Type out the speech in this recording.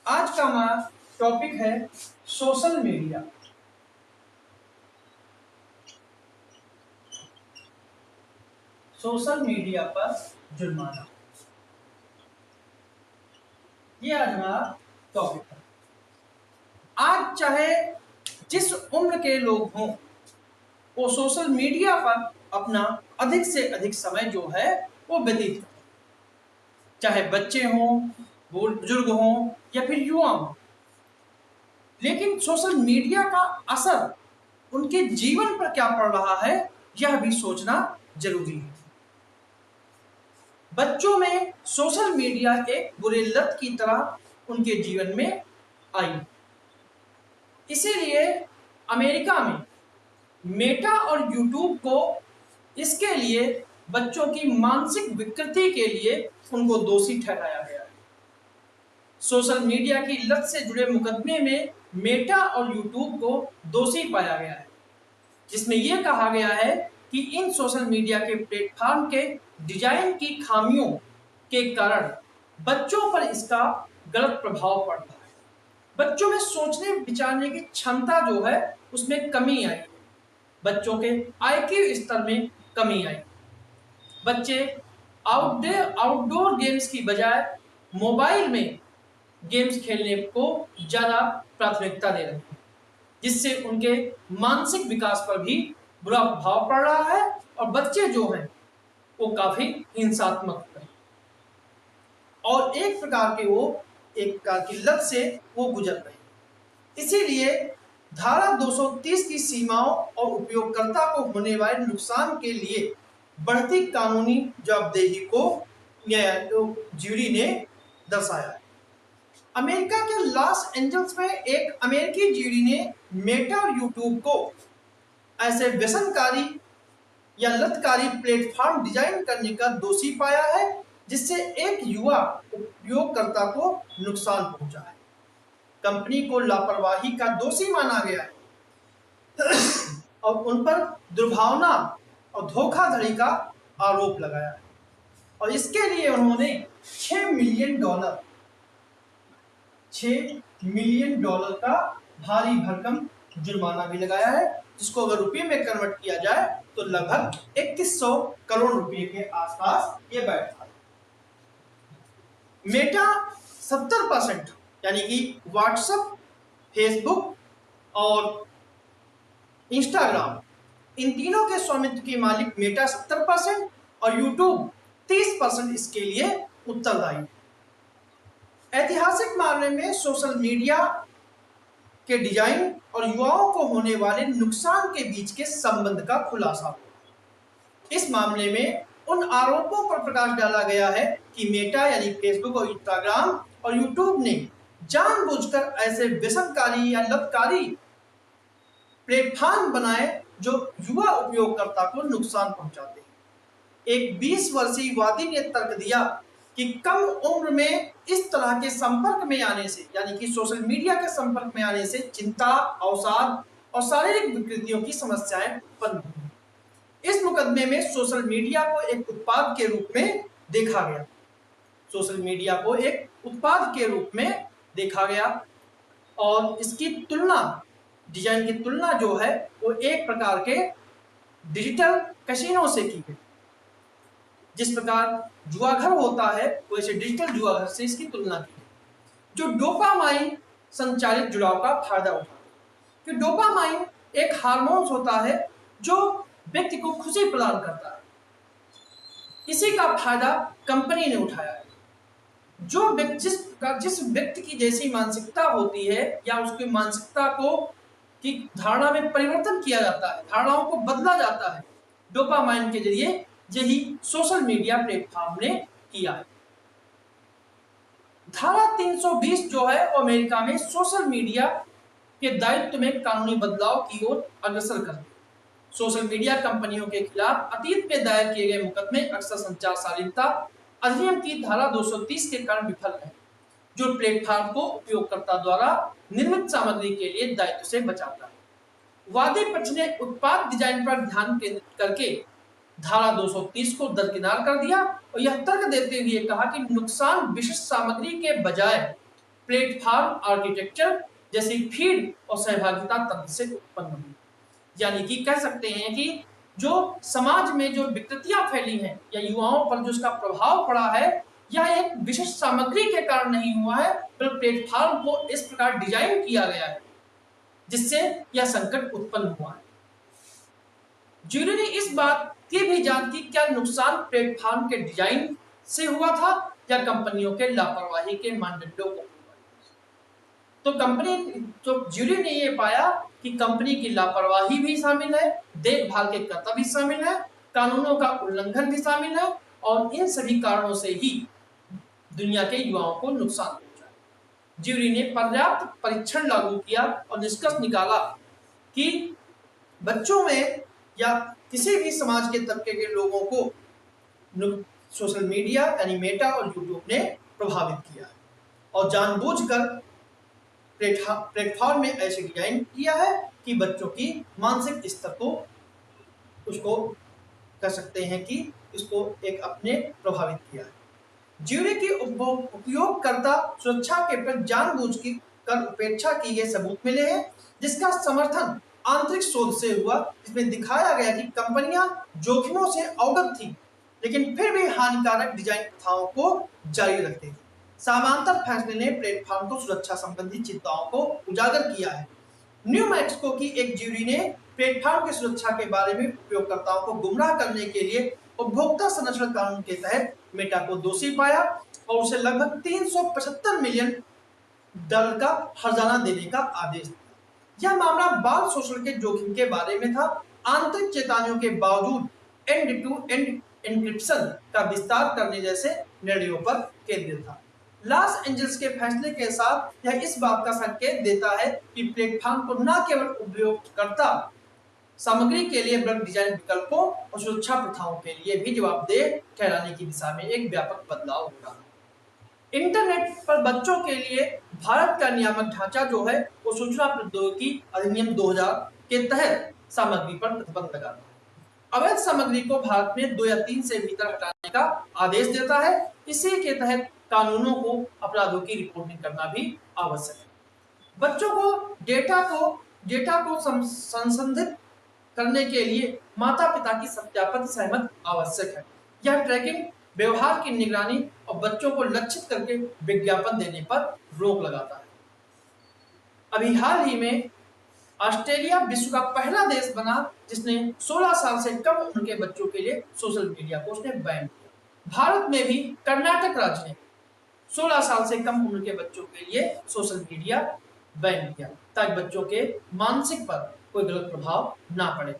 आज का हमारा टॉपिक है सोशल मीडिया। सोशल मीडिया पर जुर्माना, ये आज हमारा टॉपिक है। आज चाहे जिस उम्र के लोग हों, वो सोशल मीडिया पर अपना अधिक से अधिक समय जो है वो व्यतीत करें, चाहे बच्चे हों, बुजुर्ग हों या फिर युवा हों। लेकिन सोशल मीडिया का असर उनके जीवन पर क्या पड़ रहा है, यह भी सोचना जरूरी है। बच्चों में सोशल मीडिया एक बुरे लत की तरह उनके जीवन में आई। इसीलिए अमेरिका में मेटा और यूट्यूब को इसके लिए बच्चों की मानसिक विकृति के लिए उनको दोषी ठहराया गया है। सोशल मीडिया की लत से जुड़े मुकदमे में मेटा और यूट्यूब को दोषी पाया गया है, जिसमें यह कहा गया है कि इन सोशल मीडिया के प्लेटफॉर्म के डिजाइन की खामियों के कारण बच्चों पर इसका गलत प्रभाव पड़ रहा है। बच्चों में सोचने विचारने की क्षमता जो है उसमें कमी आई, बच्चों के आईक्यू स्तर में कमी आई। बच्चे आउटडोर गेम्स की बजाय मोबाइल में गेम्स खेलने को ज्यादा प्राथमिकता दे रहे हैं, जिससे उनके मानसिक विकास पर भी बुरा प्रभाव पड़ रहा है और बच्चे जो हैं वो काफी हिंसात्मक हैं और एक प्रकार की लत से वो गुजर रहे हैं। इसीलिए धारा 230 की सीमाओं और उपयोगकर्ता को होने वाले नुकसान के लिए बढ़ती कानूनी जवाबदेही को ज्यूरी ने दर्शाया है। अमेरिका के लॉस एंजल्स में एक अमेरिकी ज्यूरी ने मेटा और यूट्यूब को ऐसे व्यसनकारी या लतकारी प्लेटफॉर्म डिजाइन करने का दोषी पाया है, जिससे एक युवा उपयोगकर्ता को नुकसान पहुंचा है। कंपनी को लापरवाही का दोषी माना गया है और उन पर दुर्भावना और धोखाधड़ी का आरोप लगाया है और इसके लिए उन्होंने $6 मिलियन का भारी भरकम जुर्माना भी लगाया है, जिसको अगर रुपये में कन्वर्ट किया जाए तो लगभग 2100 करोड़ रुपए के आसपास ये बैठता है। मेटा 70% यानी कि व्हाट्सएप, फेसबुक और इंस्टाग्राम, इन तीनों के स्वामित्व के मालिक मेटा 70% और यूट्यूब 30% इसके लिए उत्तरदायी है। ऐतिहासिक मामले में सोशल मीडिया के डिजाइन और युवाओं को होने वाले नुकसान के बीच के संबंध का खुलासा हुआ। इस मामले में उन आरोपों पर प्रकाश डाला गया है कि मेटा यानी फेसबुक और इंस्टाग्राम और यूट्यूब ने जानबूझकर ऐसे व्यसनकारी या लतकारी प्लेटफॉर्म बनाए जो युवा उपयोगकर्ता को नुकसान पहुंचाते हैं। एक 20 वर्षीय वादी ने तर्क दिया कि कम उम्र में इस तरह के संपर्क में आने से, यानी कि सोशल मीडिया के संपर्क में आने से चिंता, अवसाद और शारीरिक विकृतियों की समस्याएं उत्पन्न हुई। इस मुकदमे में सोशल मीडिया को एक उत्पाद के रूप में देखा गया। सोशल मीडिया को एक उत्पाद के रूप में देखा गया और इसकी तुलना, डिजाइन की तुलना जो है वो एक प्रकार के डिजिटल कैसीनो से की गई। जिस प्रकार जुआघर होता है वैसे डिजिटल जुआघर से इसकी तुलना की गई, जो डोपामाइन संचालित जुड़ाव का फायदा उठाता है। कि डोपामाइन एक हार्मोन होता है जो व्यक्ति को खुशी प्रदान करता है। इसी का फायदा कंपनी ने उठाया है। जिस व्यक्ति की जैसी मानसिकता होती है या उसकी मानसिकता को की धारणा में परिवर्तन किया जाता है, धारणाओं को बदला जाता है डोपामाइन के जरिए, यही सोशल मीडिया प्लेटफॉर्म ने किया है। धारा 320 जो है वो अमेरिका में सोशल मीडिया के दायित्व में कानूनी बदलाव की ओर अग्रसर करती है। सोशल मीडिया कंपनियों के खिलाफ अतीत में दायर किए गए मुकदमे अक्सर संचार शालीनता अधिनियम की धारा 230 के कारण विफल है, जो प्लेटफॉर्म को उपयोगकर्ता द्वारा निर्मित सामग्री के लिए दायित्व से बचाता है। वादी पक्ष ने उत्पाद डिजाइन पर ध्यान केंद्रित करके धारा 230 को दरकिनार कर दिया और यह तर्क देते हुए कहा कि नुकसान विशिष्ट सामग्री के बजाय प्लेटफॉर्म आर्किटेक्चर जैसी फीड और सहभागिता तंत्र से उत्पन्न हुई। यानी कि कह सकते हैं कि जो समाज में जो विकृतियां फैली हैं या युवाओं पर जो इसका प्रभाव पड़ा है, यह एक विशिष्ट सामग्री के कारण नहीं हुआ है, बल्कि प्लेटफॉर्म को इस प्रकार डिजाइन किया गया है जिससे यह संकट उत्पन्न हुआ है। ज्यूरी ने इस बात की भी जांच की क्या नुकसान प्लेटफॉर्म के डिजाइन से हुआ था या कंपनियों के लापरवाही के मानदंडों को। तो ज्यूरी ने ये पाया कि कंपनी की लापरवाही भी शामिल है, देखभाल के कर्तव्य भी शामिल है, कानूनों का उल्लंघन भी शामिल है और इन सभी कारणों से ही दुनिया के युवाओं को नुकसान पहुंचा। ज्यूरी ने पर्याप्त परीक्षण लागू किया और निष्कर्ष निकाला कि बच्चों में या किसी भी समाज के तबके के लोगों को सोशल मीडिया यानी मेटा और यूट्यूब ने प्रभावित किया और जानबूझकर प्लेटफॉर्म में ऐसे डिजाइन किया है कि बच्चों की मानसिक स्तर को उसको कह सकते हैं कि उसको एक अपने प्रभावित किया है। ज्यूरी की उपयोगकर्ता सुरक्षा के प्रति जानबूझकर उपेक्षा की गए सबूत मिले हैं, जिसका समर्थन आंतरिक शोध से हुआ, जिसमें दिखाया गया कि कंपनियां जोखिमों से अवगत थी लेकिन फिर भी हानिकारक डिजाइन प्रथाओं को जारी रखती थी। समांतर फैसले ने प्लेटफॉर्म को सुरक्षा संबंधी चिंताओं को उजागर किया है। न्यू मैक्सिको की एक ज्यूरी ने प्लेटफॉर्म की सुरक्षा के बारे में उपयोगकर्ताओं को गुमराह करने के लिए उपभोक्ता संरक्षण कानून के तहत मेटा को दोषी पाया और उसे लगभग $375 मिलियन का हर्जाना देने का आदेश दिया। यह मामला बाल शोषण के जोखिम के बारे में था। आंतरिक चेतावनियों के बावजूद एंड टू एंड एन्क्रिप्शन का विस्तार करने जैसे निर्णयों पर केंद्रित था। लॉस एंजल्स के फैसले के साथ यह इस बात का संकेत देता है कि प्लेटफॉर्म को न केवल उपयोगकर्ता सामग्री के लिए बल्कि डिजाइन विकल्पों और सुरक्षा प्रथाओं के लिए भी जवाबदेह ठहराने की दिशा में एक व्यापक बदलाव हो रहा है। इंटरनेट पर बच्चों के लिए भारत का नियामक ढांचा जो है वो सूचना प्रौद्योगिकी अधिनियम 2000 के तहत सामग्री पर प्रतिबंध लगाता है। अवैध सामग्री को भारत में 2 या 3 से भीतर हटाने का आदेश देता है। इसी के तहत कानूनों को अपराधों की रिपोर्टिंग करना भी आवश्यक है। बच्चों को डेटा को संसाधित करने के लिए माता पिता की सत्यापित सहमत आवश्यक है। यह ट्रैकिंग, व्यवहार की निगरानी और बच्चों को लक्षित करके विज्ञापन देने पर रोक लगाता है। अभी हाल ही में ऑस्ट्रेलिया विश्व का पहला देश बना जिसने 16 साल से कम उम्र के बच्चों के लिए सोशल मीडिया को उसने बैन किया। भारत में भी कर्नाटक राज्य ने 16 साल से कम उम्र के बच्चों के लिए सोशल मीडिया बैन किया ताकि बच्चों के मानसिक पर कोई गलत प्रभाव ना पड़े।